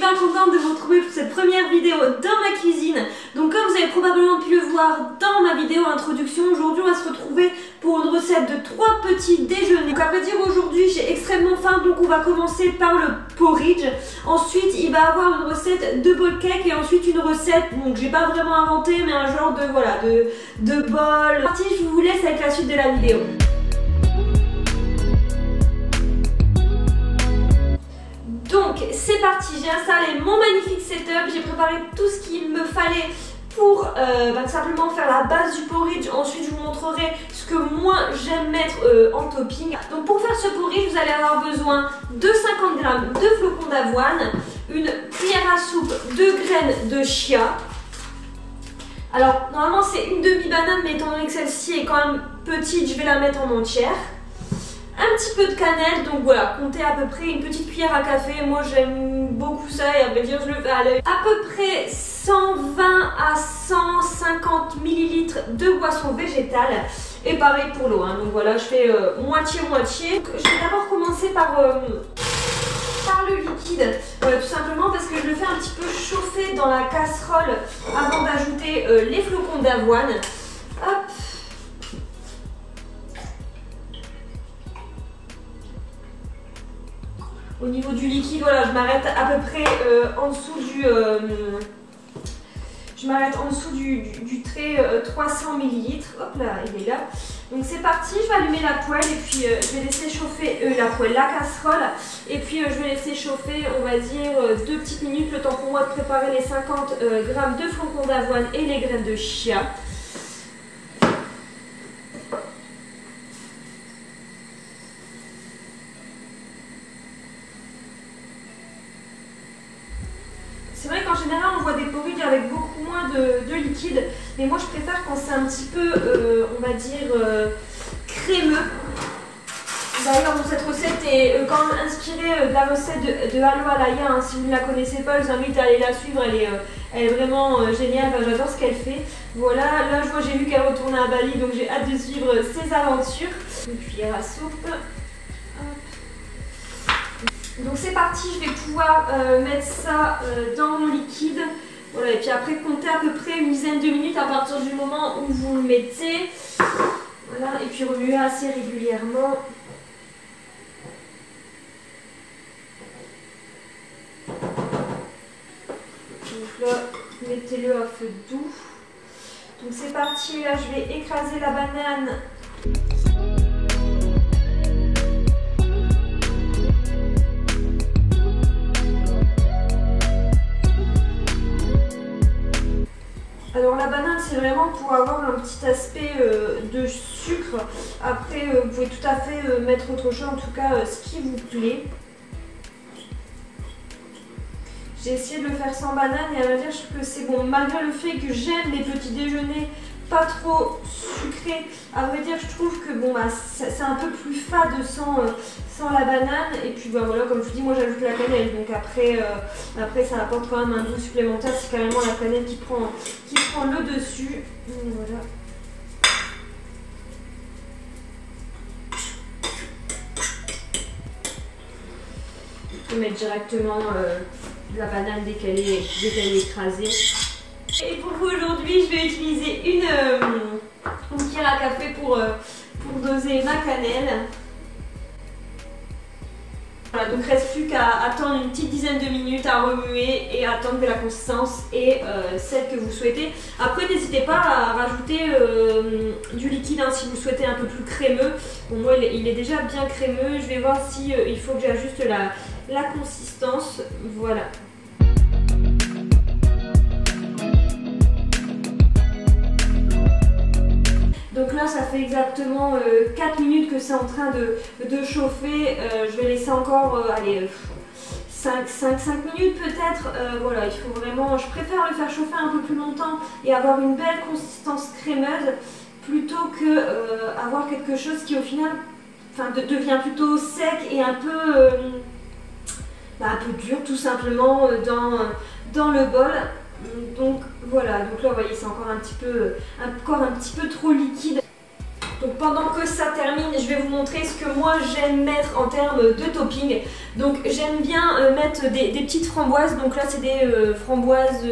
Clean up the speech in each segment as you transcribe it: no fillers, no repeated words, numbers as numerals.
super contente de vous retrouver pour cette première vidéo dans ma cuisine. Donc comme vous avez probablement pu le voir dans ma vidéo introduction, aujourd'hui on va se retrouver pour une recette de 3 petits déjeuners. Donc à vrai dire aujourd'hui j'ai extrêmement faim, donc on va commencer par le porridge. Ensuite il va y avoir une recette de bowl cake et ensuite une recette, donc j'ai pas vraiment inventé, mais un genre de voilà de bol. Parti, je vous laisse avec la suite de la vidéo. Donc c'est parti, j'ai installé mon magnifique setup, j'ai préparé tout ce qu'il me fallait pour simplement faire la base du porridge. Ensuite je vous montrerai ce que moi j'aime mettre en topping. Donc pour faire ce porridge vous allez avoir besoin de 50 g de flocons d'avoine, une cuillère à soupe de graines de chia. Alors normalement c'est une demi-banane, mais étant donné que celle-ci est quand même petite, je vais la mettre en entière. Un petit peu de cannelle, donc voilà, comptez à peu près une petite cuillère à café. Moi j'aime beaucoup ça et à vrai dire je le fais à l'œil. À peu près 120 à 150 ml de boisson végétale et pareil pour l'eau, hein. Donc voilà, je fais moitié-moitié. Je vais d'abord commencer par le liquide, tout simplement parce que je le fais un petit peu chauffer dans la casserole avant d'ajouter les flocons d'avoine. Hop. Au niveau du liquide, voilà, je m'arrête à peu près en dessous du du trait 300 ml. Hop là, il est là. Donc c'est parti, je vais allumer la poêle et puis je vais laisser chauffer la casserole. Et puis je vais laisser chauffer, on va dire, 2 petites minutes, le temps pour moi de préparer les 50 g de flocons d'avoine et les graines de chia. C'est vrai qu'en général on voit des porridge avec beaucoup moins de liquide, mais moi je préfère quand c'est un petit peu, on va dire, crémeux. D'ailleurs cette recette est quand même inspirée de la recette de Allo Alaya, hein. Si vous ne la connaissez pas, je vous invite à aller la suivre, elle est vraiment géniale, enfin, j'adore ce qu'elle fait. Voilà, là je vois, j'ai vu qu'elle retournait à Bali, donc j'ai hâte de suivre ses aventures. Une cuillère à soupe. Donc c'est parti, je vais pouvoir mettre ça dans mon liquide. Voilà, et puis après comptez à peu près une dizaine de minutes à partir du moment où vous le mettez. Voilà, et puis remuez assez régulièrement. Donc là, mettez-le à feu doux. Donc c'est parti, là je vais écraser la banane. Alors la banane c'est vraiment pour avoir un petit aspect de sucre. Après vous pouvez tout à fait mettre autre chose, en tout cas ce qui vous plaît. J'ai essayé de le faire sans banane et à vrai dire je trouve que c'est bon. Malgré le fait que j'aime les petits déjeuners pas trop sucrés, à vrai dire je trouve que bon bah c'est un peu plus fade sans la banane. Et puis bah voilà, comme je vous dis, moi j'ajoute la cannelle, donc après ça apporte quand même un goût supplémentaire. C'est carrément la cannelle qui prend le dessus. Donc, voilà. Je peux mettre directement la banane dès qu'elle est écrasée. Et pour vous aujourd'hui, je vais utiliser une cuillère à café pour doser ma cannelle. Voilà, donc il ne reste plus qu'à attendre une petite dizaine de minutes, à remuer et attendre que la consistance est celle que vous souhaitez. Après n'hésitez pas à rajouter du liquide, hein, si vous souhaitez un peu plus crémeux. Bon, moi il est déjà bien crémeux, je vais voir si il faut que j'ajuste la consistance. Voilà. Donc là ça fait exactement 4 minutes que c'est en train de chauffer. Je vais laisser encore allez, 5 minutes peut-être. Voilà, il faut vraiment, je préfère le faire chauffer un peu plus longtemps et avoir une belle consistance crémeuse plutôt que avoir quelque chose qui au final devient plutôt sec et un peu dur tout simplement dans le bol. Donc voilà, donc là vous voyez c'est encore un petit peu trop liquide. Donc pendant que ça termine, je vais vous montrer ce que moi j'aime mettre en termes de topping. Donc j'aime bien mettre des petites framboises. Donc là c'est des framboises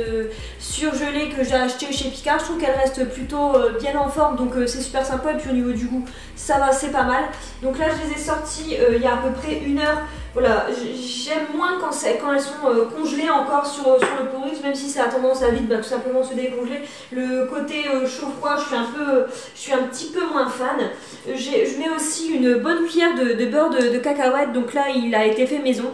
surgelées que j'ai achetées chez Picard. Je trouve qu'elles restent plutôt bien en forme, donc c'est super sympa. Et puis au niveau du goût, ça va, c'est pas mal. Donc là je les ai sorties il y a à peu près 1 heure. Voilà, j'aime moins quand elles sont congelées encore sur le porridge, même si ça a tendance à vite tout simplement se décongeler. Le côté chaud-froid, je suis un petit peu moins fan. Je mets aussi une bonne cuillère de beurre de cacahuète, donc là il a été fait maison.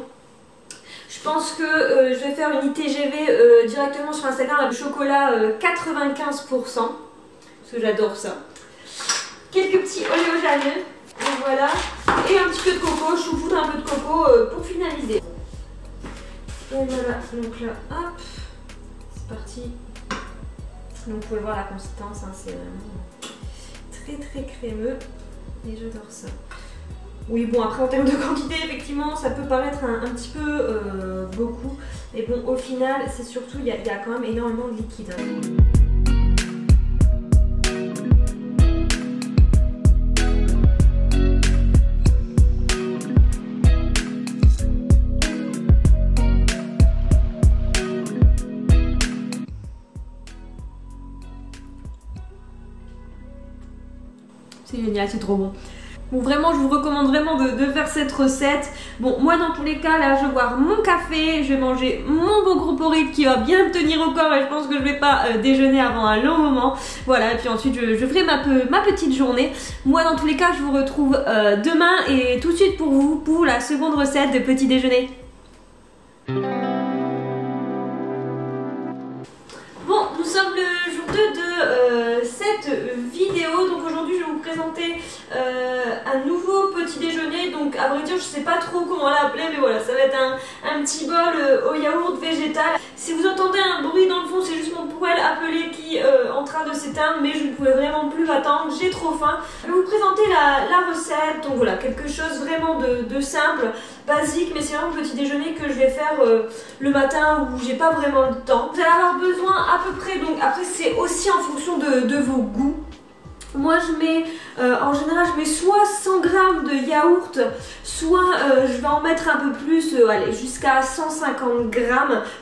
Je pense que je vais faire une ITGV directement sur Instagram avec chocolat 95%, parce que j'adore ça. Quelques petits oléojaneux. Donc voilà, et un petit peu de coco, je vous poudre un peu de coco pour finaliser. Et voilà, donc là, hop, c'est parti. Donc vous pouvez voir la consistance, hein, c'est vraiment très crémeux et j'adore ça. Oui bon, après en termes de quantité, effectivement, ça peut paraître un petit peu beaucoup. Mais bon, au final, c'est surtout, il y a quand même énormément de liquide. C'est génial, c'est trop bon. Bon, vraiment, je vous recommande vraiment de faire cette recette. Bon, moi, dans tous les cas, là, je vais boire mon café, je vais manger mon beau gros porridge qui va bien me tenir au corps et je pense que je vais pas déjeuner avant un long moment. Voilà, et puis ensuite, je ferai ma petite journée. Moi, dans tous les cas, je vous retrouve demain et tout de suite pour vous, pour la seconde recette de petit déjeuner. Bon, nous sommes le jour 2 de cette vidéo. Donc aujourd'hui je vais vous présenter un nouveau petit déjeuner. Donc à vrai dire je sais pas trop comment l'appeler, mais voilà, ça va être un petit bol au yaourt végétal. Si vous entendez un bruit dans le fond, c'est juste mon poêle appelé qui est en train de s'éteindre, mais je ne pouvais vraiment plus attendre, j'ai trop faim. Je vais vous présenter la recette. Donc voilà, quelque chose vraiment de simple, basique, mais c'est vraiment le petit déjeuner que je vais faire le matin où j'ai pas vraiment le temps. Vous allez avoir besoin à peu près, donc après c'est aussi en fonction de vos goûts. Moi je mets, en général je mets soit 100 g de yaourt, soit je vais en mettre un peu plus, allez, jusqu'à 150 g,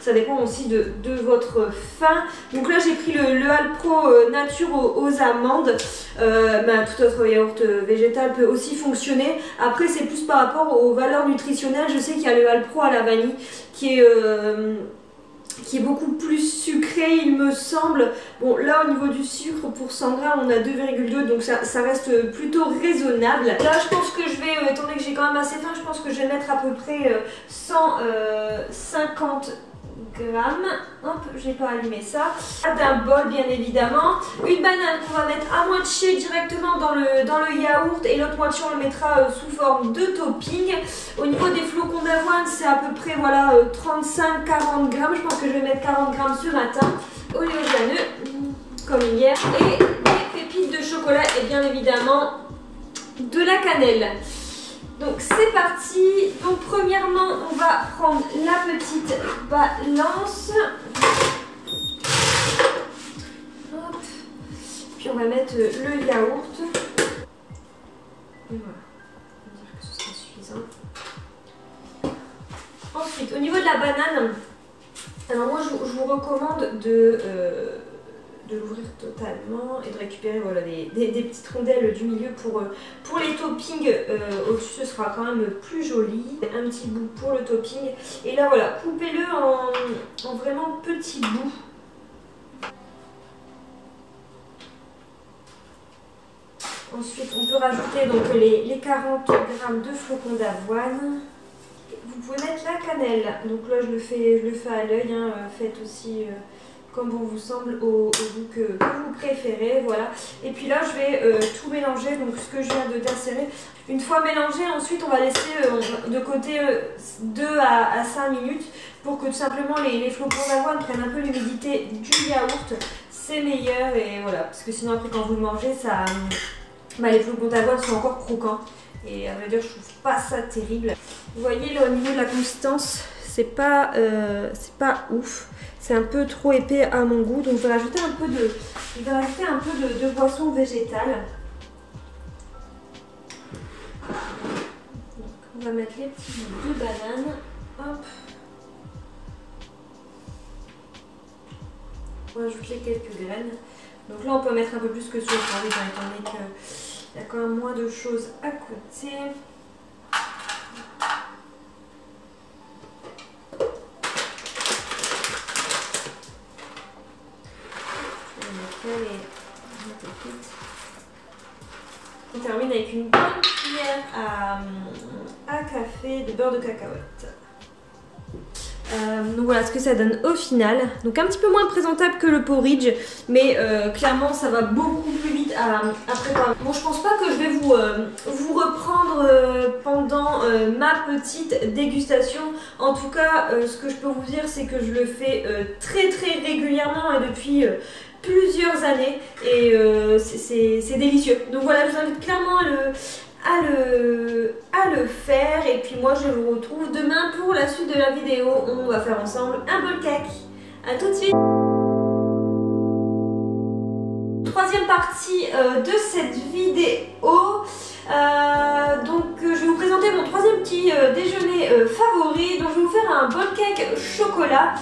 ça dépend aussi de votre faim. Donc là j'ai pris le Alpro nature aux amandes, tout autre yaourt végétal peut aussi fonctionner. Après c'est plus par rapport aux valeurs nutritionnelles, je sais qu'il y a le Alpro à la vanille qui est beaucoup plus sucré il me semble. Bon là au niveau du sucre pour 100 g on a 2,2, donc ça reste plutôt raisonnable. Là je pense que je vais, étant donné que j'ai quand même assez faim, je pense que je vais mettre à peu près 150 grammes. Hop, j'ai pas allumé ça. D'un bol bien évidemment. Une banane qu'on va mettre à moitié directement dans le yaourt et l'autre moitié on le mettra sous forme de topping. Au niveau des flocons d'avoine c'est à peu près voilà 35-40 grammes. Je pense que je vais mettre 40 grammes ce matin. Oléojaneux comme hier. Et des pépites de chocolat et bien évidemment de la cannelle. Donc c'est parti. Donc premièrement on va prendre la petite balance. Hop. Puis on va mettre le yaourt. Et voilà. On va dire que ce sera suffisant. Ensuite au niveau de la banane, alors moi je vous recommande de l'ouvrir totalement et de récupérer voilà, des petites rondelles du milieu pour les toppings. Au-dessus ce sera quand même plus joli. Un petit bout pour le topping et là voilà, coupez-le en vraiment petits bouts. Ensuite on peut rajouter donc les 40 grammes de flocons d'avoine. Vous pouvez mettre la cannelle, donc là je le fais à l'œil, hein. Faites aussi comme bon vous semble, au goût que vous préférez, voilà. Et puis là je vais tout mélanger, donc ce que je viens de desserrer. Une fois mélangé, ensuite on va laisser de côté 2 à 5 minutes pour que tout simplement les flocons d'avoine prennent un peu l'humidité du yaourt. C'est meilleur et voilà, parce que sinon après quand vous le mangez, les flocons d'avoine sont encore croquants. Et à vrai dire je trouve pas ça terrible. Vous voyez là au niveau de la consistance, c'est pas ouf. C'est un peu trop épais à mon goût, donc je vais rajouter un peu de boisson végétale. va mettre les petits bouts de banane. Hop. On va ajouter quelques graines. Donc là on peut mettre un peu plus que sur le porridge, étant donné qu'il y a quand même moins de choses à côté. On termine avec une bonne cuillère à café de beurre de cacahuète. Donc voilà ce que ça donne au final. Donc un petit peu moins présentable que le porridge, mais clairement ça va beaucoup plus vite à préparer. Bon, je pense pas que je vais vous reprendre pendant ma petite dégustation. En tout cas, ce que je peux vous dire, c'est que je le fais très régulièrement et depuis plusieurs années, et c'est délicieux. Donc voilà, je vous invite clairement à le faire, et puis moi je vous retrouve demain pour la suite de la vidéo. On va faire ensemble un bol cake. A tout de suite. Troisième partie de cette vidéo. Donc je vais vous présenter mon troisième petit déjeuner favori. Donc je vais vous faire un bol cake chocolat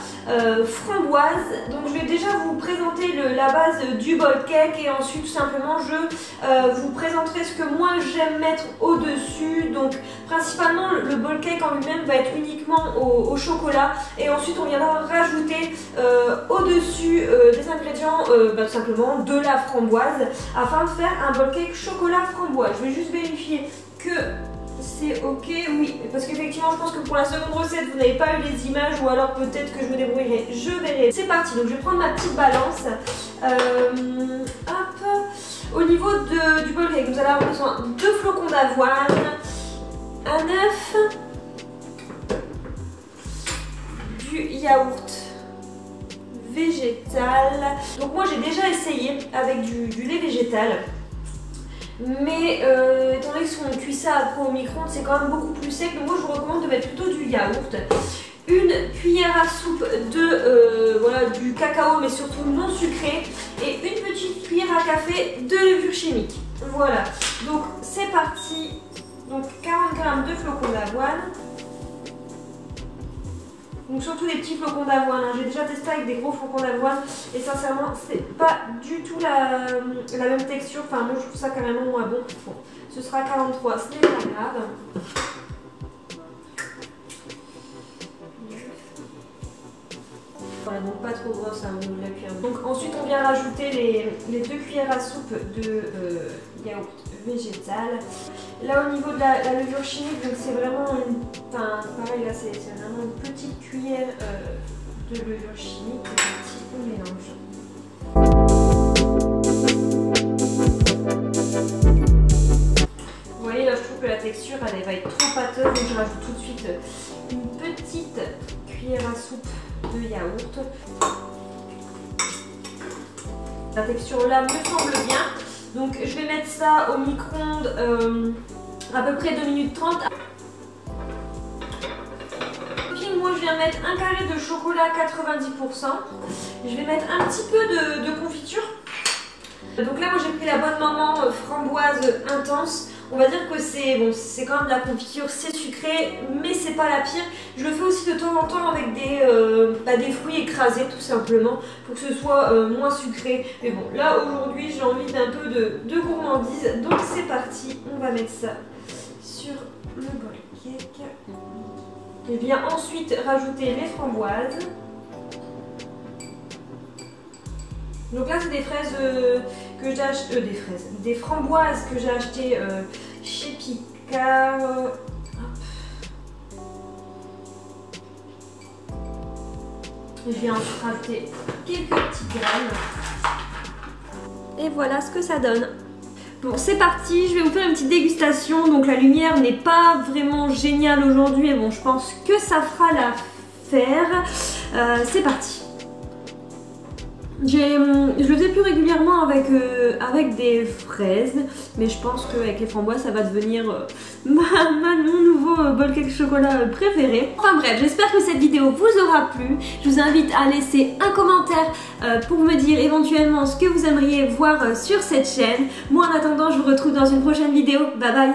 framboise. Donc je vais déjà vous présenter la base du bol cake, et ensuite tout simplement je vous présenterai ce que moi j'aime mettre au dessus. Donc principalement le bol cake en lui-même va être uniquement au chocolat, et ensuite on viendra rajouter au dessus des ingrédients tout simplement de la framboise, afin de faire un bol cake chocolat framboise. Je vais juste vérifier que c'est ok, oui, parce qu'effectivement je pense que pour la seconde recette vous n'avez pas eu les images, ou alors peut-être que je me débrouillerai, je verrai. C'est parti, donc je vais prendre ma petite balance. Hop. Au niveau du bol cake, vous allez avoir besoin de 2 flocons d'avoine, un œuf, du yaourt végétal. Donc moi j'ai déjà essayé avec du lait végétal, mais étant donné que on cuit ça après au micro-ondes, c'est quand même beaucoup plus sec. Donc moi je vous recommande de mettre plutôt du yaourt, une cuillère à soupe de voilà, du cacao, mais surtout non sucré, et une petite cuillère à café de levure chimique. Voilà, donc c'est parti. Donc 40 g de flocons d'avoine. Donc surtout des petits flocons d'avoine, hein. J'ai déjà testé avec des gros flocons d'avoine, et sincèrement c'est pas du tout la même texture. Enfin moi je trouve ça carrément moins bon. Bon, ce sera 43, ce n'est pas grave. Voilà, donc pas trop grosse, hein, la cuillère. Donc ensuite on vient rajouter les 2 cuillères à soupe de yaourt végétal. Là au niveau de la levure chimique, donc c'est vraiment enfin pareil, là c'est vraiment une petite cuillère de levure chimique. C'est parti, on mélange. Vous voyez là, je trouve que la texture elle va être trop pâteuse, donc je rajoute tout de suite une petite cuillère à soupe de yaourt. La texture là me semble bien. Donc je vais mettre ça au micro-ondes à peu près 2 minutes 30. Moi je viens mettre un carré de chocolat 90%. Je vais mettre un petit peu de confiture. Donc là moi j'ai pris la bonne maman framboise intense. On va dire que c'est bon, c'est quand même de la confiture, c'est sucré, mais c'est pas la pire. Je le fais aussi de temps en temps avec des fruits écrasés tout simplement, pour que ce soit moins sucré. Mais bon, là aujourd'hui j'ai envie d'un peu de gourmandise, donc c'est parti. On va mettre ça sur le bol cake. Et bien ensuite rajouter les framboises. Donc là c'est des fraises que j'ai acheté, des framboises que j'ai achetées chez Picard. Je vais ensuite rajouter quelques petites graines. Et voilà ce que ça donne. Bon, c'est parti, je vais vous faire une petite dégustation. Donc la lumière n'est pas vraiment géniale aujourd'hui, mais bon, je pense que ça fera l'affaire. C'est parti. Je le faisais plus régulièrement avec des fraises, mais je pense qu'avec les framboises ça va devenir mon nouveau bol cake chocolat préféré. Enfin bref, j'espère que cette vidéo vous aura plu. Je vous invite à laisser un commentaire pour me dire éventuellement ce que vous aimeriez voir sur cette chaîne. Moi en attendant, je vous retrouve dans une prochaine vidéo. Bye bye.